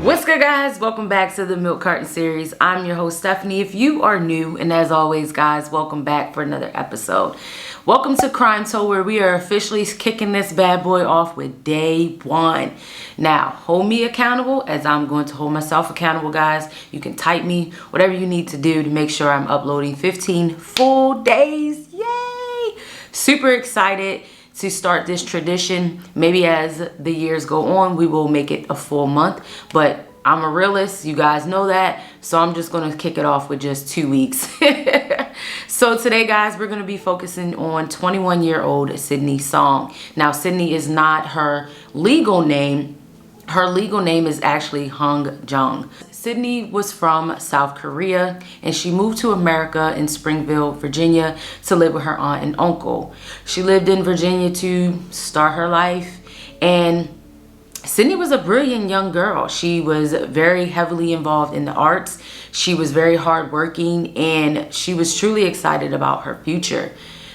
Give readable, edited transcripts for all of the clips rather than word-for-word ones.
What's good, guys? Welcome back to the Milk Carton series. I'm your host, Stephanie. If you are new, and as always, guys, welcome back for another episode. Welcome to CRIMETOBER, where we are officially kicking this bad boy off with day one. Now, hold me accountable as I'm going to hold myself accountable, guys. You can type me, whatever you need to do to make sure I'm uploading 15 full days. Yay! Super excited to start this tradition. Maybe as the years go on, we will make it a full month, but I'm a realist, you guys know that, so I'm just gonna kick it off with just 2 weeks. So today, guys, we're gonna be focusing on 21-year-old Sydney Song. Now, Sydney is not her legal name. Her legal name is actually Hung Jung. Sydney was from South Korea, and she moved to America in Springville, Virginia to live with her aunt and uncle. She lived in Virginia to start her life, and Sydney was a brilliant young girl. She was very heavily involved in the arts. She was very hardworking, and she was truly excited about her future.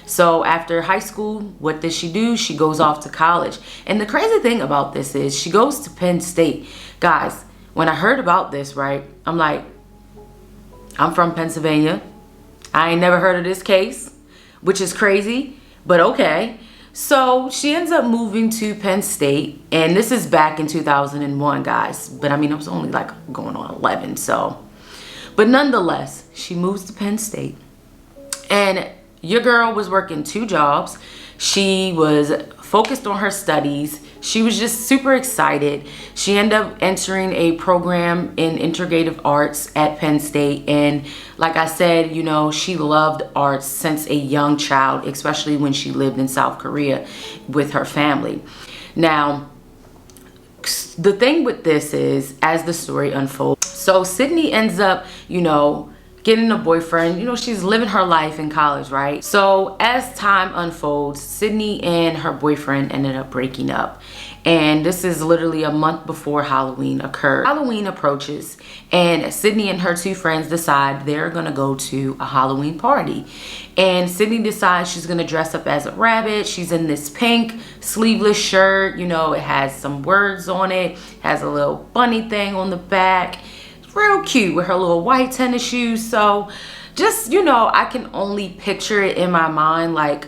So after high school, what does she do? She goes off to college. And the crazy thing about this is she goes to Penn State. Guys, when I heard about this, right, I'm like, I'm from Pennsylvania. I ain't never heard of this case, which is crazy, but okay. So she ends up moving to Penn State, and this is back in 2001, guys. But I mean, it was only like going on 11, so. But nonetheless, she moves to Penn State, and your girl was working 2 jobs. She was focused on her studies. She was just super excited. She ended up entering a program in integrative arts at Penn State. And like I said, you know, she loved arts since a young child, especially when she lived in South Korea with her family. Now, the thing with this is, as the story unfolds, so Sydney ends up, you know, getting a boyfriend. You know, she's living her life in college, right? So as time unfolds, Sydney and her boyfriend ended up breaking up. And this is literally a month before Halloween occurred. Halloween approaches, and Sydney and her 2 friends decide they're gonna go to a Halloween party. And Sydney decides she's gonna dress up as a rabbit. She's in this pink sleeveless shirt. You know, it has some words on it, has a little bunny thing on the back. Real cute with her little white tennis shoes. So just, you know, I can only picture it in my mind, like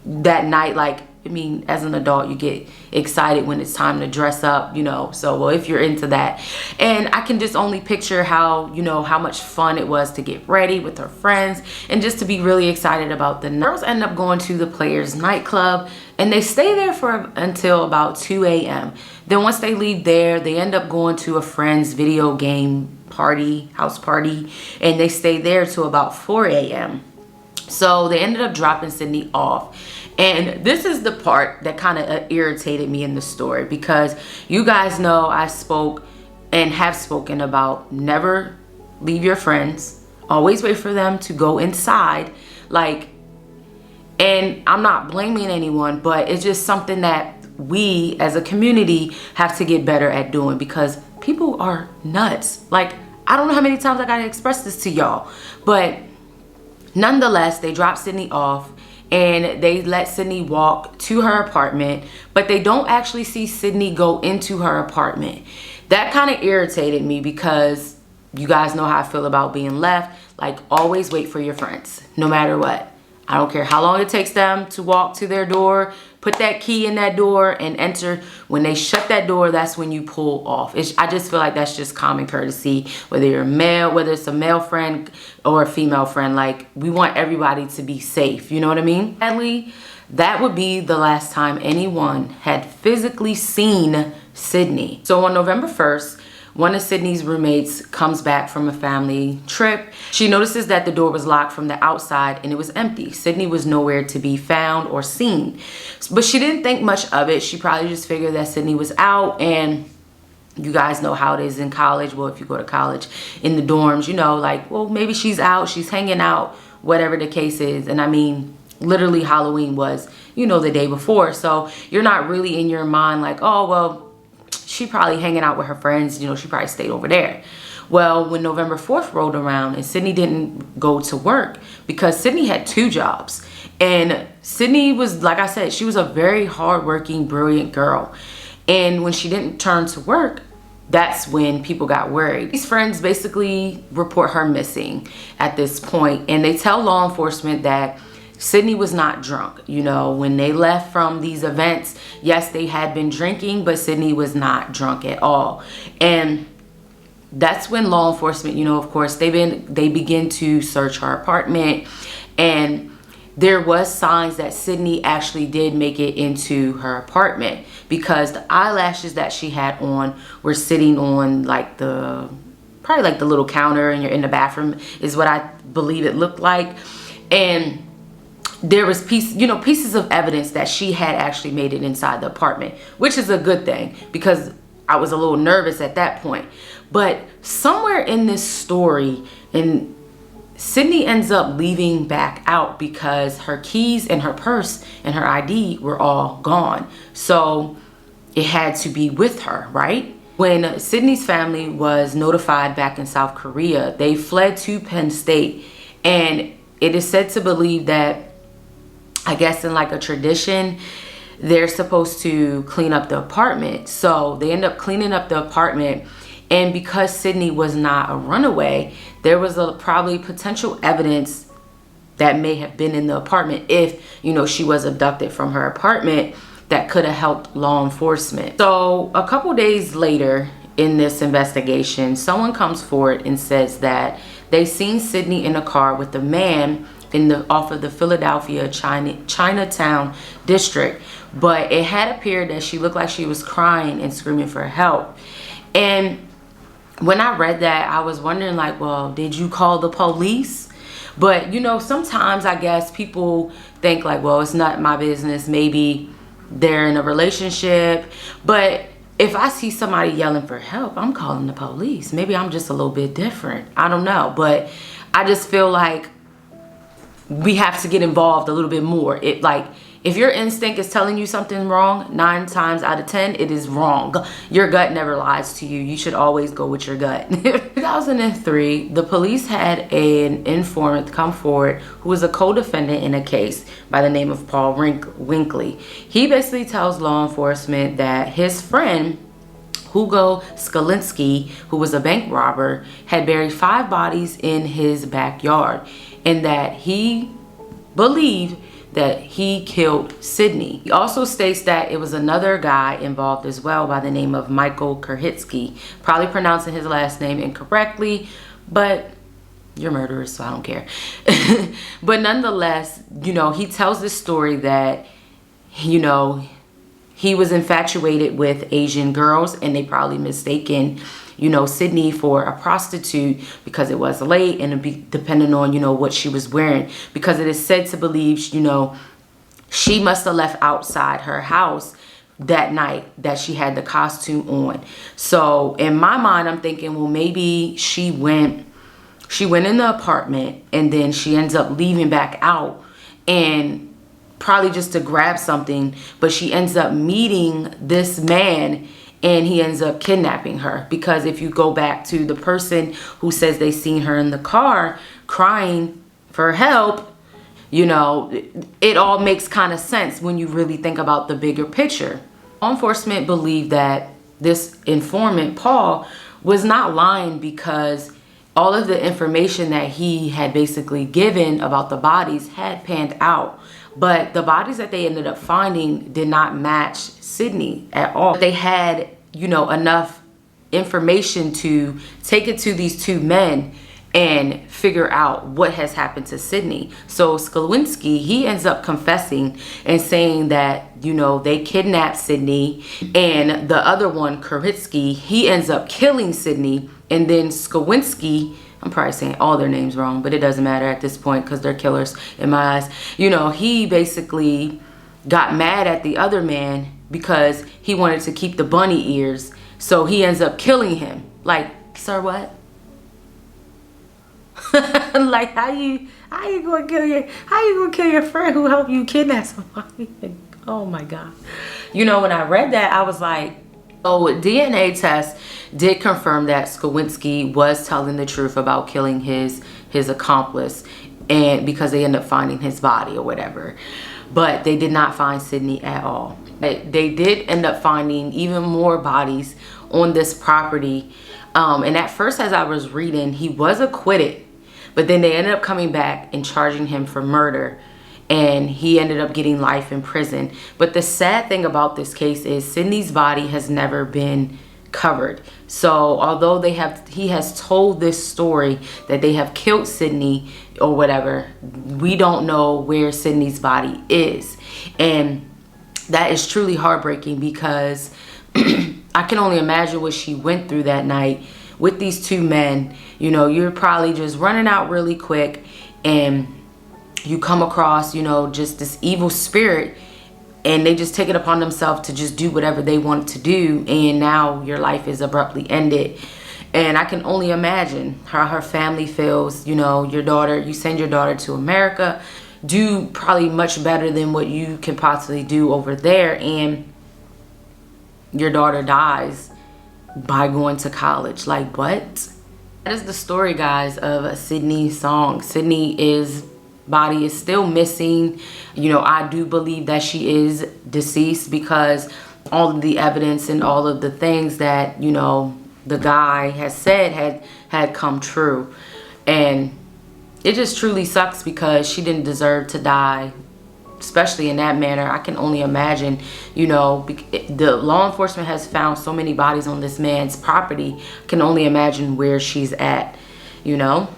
that night. Like, I mean, as an adult, you get excited when it's time to dress up, you know, so, well, if you're into that. And I can just only picture how, you know, how much fun it was to get ready with her friends and just to be really excited about the night. Girls end up going to the Players nightclub, and they stay there for until about 2 a.m. Then once they leave there, they end up going to a friend's video game party, house party, and they stay there till about 4 a.m. So they ended up dropping Sydney off. And this is the part that kind of irritated me in the story, because you guys know I spoke and have spoken about never leave your friends. Always wait for them to go inside. Like, and I'm not blaming anyone, but it's just something that we as a community have to get better at doing, because people are nuts. Like, I don't know how many times I gotta express this to y'all, but nonetheless, they drop Sydney off and they let Sydney walk to her apartment, but they don't actually see Sydney go into her apartment. That kind of irritated me, because you guys know how I feel about being left. Like, always wait for your friends, no matter what. I don't care how long it takes them to walk to their door. Put that key in that door and enter. When they shut that door, that's when you pull off. I just feel like that's just common courtesy, whether you're male, whether it's a male friend or a female friend. Like, we want everybody to be safe, you know what I mean? Sadly, that would be the last time anyone had physically seen Sydney. So on November 1st, one of Sydney's roommates comes back from a family trip. She notices that the door was locked from the outside and it was empty. Sydney was nowhere to be found or seen. But she didn't think much of it. She probably just figured that Sydney was out, and you guys know how it is in college. Well, if you go to college, in the dorms, you know, like, well, maybe she's out, she's hanging out, whatever the case is. And I mean, literally Halloween was, you know, the day before. So you're not really in your mind like, oh, well, she probably hanging out with her friends, you know, she probably stayed over there. Well, when November 4th rolled around and Sydney didn't go to work, because Sydney had 2 jobs, And Sydney was, like I said, she was a very hardworking, brilliant girl. And when she didn't turn to work, that's when people got worried. These friends basically report her missing at this point, and they tell law enforcement that Sydney was not drunk. You know, when they left from these events, yes, they had been drinking, but Sydney was not drunk at all. And that's when law enforcement, you know, of course, they begin to search her apartment, and there was signs that Sydney actually did make it into her apartment, because the eyelashes that she had on were sitting on like probably like the little counter in the bathroom is what I believe it looked like. And there was pieces of evidence that she had actually made it inside the apartment, which is a good thing, because I was a little nervous at that point. But somewhere in this story, and Sydney ends up leaving back out because her keys and her purse and her ID were all gone. So it had to be with her, right? When Sydney's family was notified back in South Korea, they fled to Penn State. And it is said to believe that, I guess in like a tradition, they're supposed to clean up the apartment. So they end up cleaning up the apartment. And because Sydney was not a runaway, there was probably potential evidence that may have been in the apartment if, you know, she was abducted from her apartment, that could have helped law enforcement. So a couple days later in this investigation, someone comes forward and says that they seen Sydney in a car with a man off of the Philadelphia Chinatown district, but it had appeared that she looked like she was crying and screaming for help. And when I read that, I was wondering, like, well, did you call the police? But, you know, sometimes I guess people think like, well, it's not my business. Maybe they're in a relationship. But if I see somebody yelling for help, I'm calling the police. Maybe I'm just a little bit different. I don't know. But I just feel like we have to get involved a little bit more. If your instinct is telling you something wrong, 9 times out of 10, it is wrong. Your gut never lies to you. You should always go with your gut. In 2003, the police had an informant come forward who was a co-defendant in a case by the name of Paul Winkley. He basically tells law enforcement that his friend, Hugo Skalinski, who was a bank robber, had buried 5 bodies in his backyard, and that he believed that he killed Sydney. He also states that it was another guy involved as well by the name of Michael Kurhitsky, probably pronouncing his last name incorrectly, but you're murderers, so I don't care. But nonetheless, you know, he tells this story that, you know, he was infatuated with Asian girls, and they probably mistaken, you know, Sydney for a prostitute because it was late, and depending on, you know, what she was wearing, because it is said to believe, you know, she must have left outside her house that night that she had the costume on. So in my mind, I'm thinking, well, maybe she went in the apartment and then she ends up leaving back out, and probably just to grab something, but she ends up meeting this man and he ends up kidnapping her. Because if you go back to the person who says they seen her in the car crying for help, you know, it all makes kind of sense when you really think about the bigger picture. Law enforcement believed that this informant, Paul, was not lying, because all of the information that he had basically given about the bodies had panned out. But the bodies that they ended up finding did not match Sydney at all. They had, you know, enough information to take it to these 2 men and figure out what has happened to Sydney. So Skalinski, he ends up confessing and saying that, you know, they kidnapped Sydney, and the other one, Kurhitsky, he ends up killing Sydney. And then Skalinski, I'm probably saying all their names wrong, but it doesn't matter at this point because they're killers in my eyes. You know, he basically got mad at the other man because he wanted to keep the bunny ears. So he ends up killing him. Like, sir, what? Like, how you gonna kill your friend who helped you kidnap somebody? Oh my God. You know, when I read that, I was like, oh, DNA test did confirm that Skalinski was telling the truth about killing his accomplice. and because they end up finding his body or whatever. But they did not find Sydney at all. They did end up finding even more bodies on this property. And at first, as I was reading, he was acquitted, but then they ended up coming back and charging him for murder, and he ended up getting life in prison. But the sad thing about this case is Sydney's body has never been covered. So although he has told this story that they have killed Sydney or whatever, we don't know where Sydney's body is. And that is truly heartbreaking, because I can only imagine what she went through that night with these two men. You know, you're probably just running out really quick, and you come across, you know, just this evil spirit, and they just take it upon themselves to just do whatever they want to do, and now your life is abruptly ended. And I can only imagine how her family feels. You know, your daughter, you send your daughter to America, do probably much better than what you can possibly do over there, and your daughter dies by going to college. Like, what? That is the story, guys, of Sydney's song. Sydney's body is still missing. You know, I do believe that she is deceased, because all of the evidence and all of the things that, you know, the guy has said had come true. And it just truly sucks, because she didn't deserve to die, especially in that manner. I can only imagine, you know, the law enforcement has found so many bodies on this man's property. I can only imagine where she's at, you know.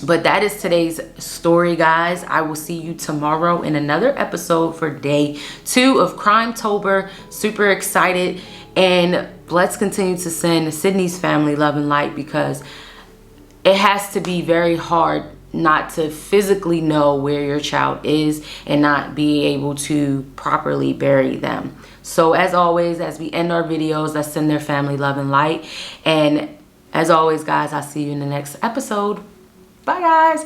But that is today's story, guys. I will see you tomorrow in another episode for day 2 of CRIMETOBER. Super excited. And let's continue to send Sydney's family love and light, because it has to be very hard not to physically know where your child is and not be able to properly bury them. So as always, as we end our videos, let's send their family love and light. And as always, guys, I'll see you in the next episode. Bye, guys.